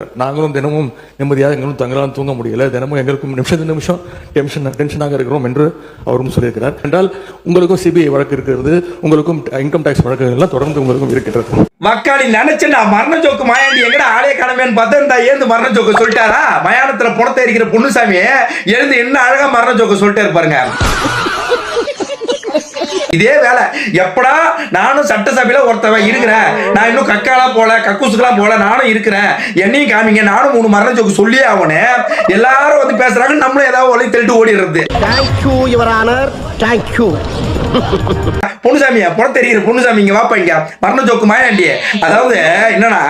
நாங்களும் தினமும் நிம்மதியாக எங்களும் தங்களால் தூங்க முடியல, தினமும் எங்களுக்கும் நிமிஷம் டென்ஷனாக இருக்கிறோம் என்று அவரும் சொல்லியிருக்கிறார். என்றால் உங்களுக்கும் சிபிஐ வழக்கு இருக்கிறது, உங்களுக்கும் இன்கம் டாக்ஸ் வழக்குகள் எல்லாம் தொடர்ந்து உங்களுக்கும் இருக்கிறது. மக்காளி நினைச்சா மரண ஜோக்கு மாயாண்டி எங்கடா ஆளே காணமேன்னு பார்த்தா ஏந்து மரண ஜோக்கு சொல்லிட்டாரா? மயானத்துல புணத்தை இருக்கிற பொண்ணுசாமி எழுந்து என்ன அழகா மரண ஜோக்கு சொல்லிட்டே இருப்பாருங்க. இதே வேலை எப்படா நானும் சட்டசபையில ஒருத்தவன் இருக்கிறேன், நான் இன்னும் கக்காலாம் போல கக்கூசுக்கெல்லாம் போல, நானும் இருக்கிறேன், என்னையும் காமிங்க, நானும் 3 மரண ஜோக்கு சொல்லியே ஆகனே. எல்லாரும் வந்து பேசுறாங்க, நம்மளும் ஏதாவது ஒளி தெளிட்டு ஓடிடுறது. பொண்ணுசாமியா புற தெரியுற பொண்ணுசாமி இங்க வாப்பா, இங்க மரண ஜோக்கு மாயாண்டி. அதாவது என்னன்னா,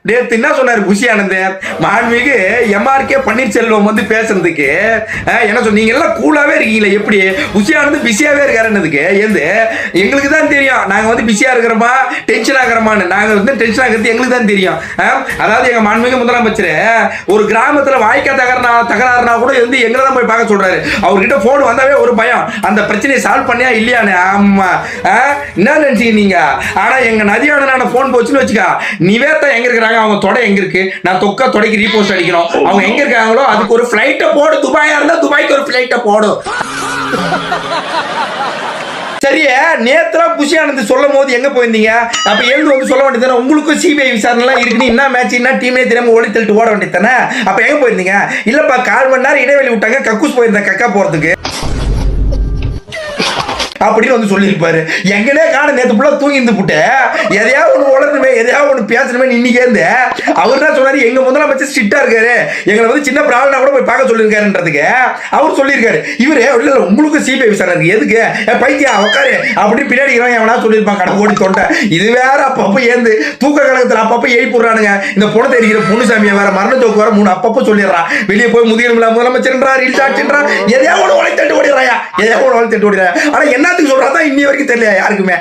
நேற்று என்ன சொன்னாரு குஷி ஆனந்த், மாண்புமிகு எம்ஆர்கே பன்னீர்செல்வம் வந்து பேசுறதுக்கு என்ன சொன்னீங்க, எல்லாம் கூலாவே இருக்கீங்களா, எப்படி குஷி ஆனந்த் பிஸியாவே இருக்காருன்னதுக்கு ஏந்து எங்களுக்கு தான் தெரியும் நாங்க வந்து பிஸியா இருக்கிறோமா டென்ஷன் ஆகிறோமான்னு. நாங்க வந்து டென்ஷன் ஆகிறது எங்களுக்கு தான் தெரியும். அதாவது எங்க மாண்புமிகு முதலமைச்சர் ஒரு கிராமத்துல வாய்க்கா தகராறுனா கூட வந்து எங்களை தான் போய் பார்க்க சொல்றாரு. அவர்கிட்ட போன் வந்தாவே ஒரு பயம், அந்த பிரச்சனையை சால்வ் பண்ணியா இல்லையானு. ஆமா என்ன நினைச்சீங்க நீங்க? ஆனா எங்க நதியான போன் போச்சுன்னு வச்சுக்கா, நிவேதா எங்க இருக்கிறாங்க, அவங்க தொடை எங்க இருக்கு, நான் தொடைக்கு ரீபோஸ்ட் அடிக்கணும், அவங்க எங்க இருக்காங்களோ அதுக்கு ஒரு ஃளைட்ட போடு, துபாயா இருந்தா துபாய்க்கு ஒரு ஃளைட்ட போடு. சரியா நேத்துலாம் புஷி ஆனந்த் சொல்லும் போது எங்க போயிருந்தீங்க? அப்ப எழுந்து வந்து சொல்ல வேண்டியது, உங்களுக்கும் சிபிஐ விசாரணை எல்லாம் இருக்கு, என்ன மேட்ச் என்ன டீமே தெரியாம ஓடி தள்ளிட்டு ஓட வேண்டியதானே. அப்ப எங்க போயிருந்தீங்க? இல்லப்பா 1/4 மணி நேரம் இடைவெளி விட்டாங்க, கக்கூஸ் போயிருந்தேன் கக்கா போறதுக்கு அப்படின்னு வந்து சொல்லியிருப்பாரு. எங்கனே காண நேற்று ஃபுல்லாக தூங்கி இருந்து புட்டு எதையாவது ஒன்று உளரணுமே, எதையாவது ஒன்று பேசணுமே. இன்னைக்கு இருந்து அவர் தான் சொன்னாரு, எங்க முதலமைச்சர் ஸ்ட்ரிக்டா இருக்காரு, எங்களை வந்து சின்ன ப்ராப்ளம்னா கூட போய் பார்க்க சொல்லியிருக்காருன்றதுக்கு அவர் சொல்லியிருக்காரு. இவரு இல்லை உங்களுக்கு சிபிஐ விசாரணை இருக்கு, எதுக்கு பைத்தியா உட்காரு அப்படின்னு பின்னாடி எவனா சொல்லியிருப்பான் கடை ஓடி தொண்டை. இது வேற அப்பப்போ ஏந்து தூக்க கழகத்தில் அப்பப்போ எழுப்பிடுறானுங்க. இந்த பொண்ணை தெரிகிற பொண்ணுசாமியை வேற மரண ஜோக்கு வேற 3 அப்பப்போ சொல்லிடுறான். வெளியே போய் முதியமில்ல முதலமைச்சர்ன்றா ரீல்ஸ் ஆச்சுன்றா, எதையாவது ஒன்று உழைத்து தட்டு ஓடிடுறாயா, எதையாவது ஒன்று உழைத்து தட்டு ஓடிடுறா. ஆனா என்ன சொல்றாதான் இன்னி வரைக்கும் தெரியல யாருக்குமே.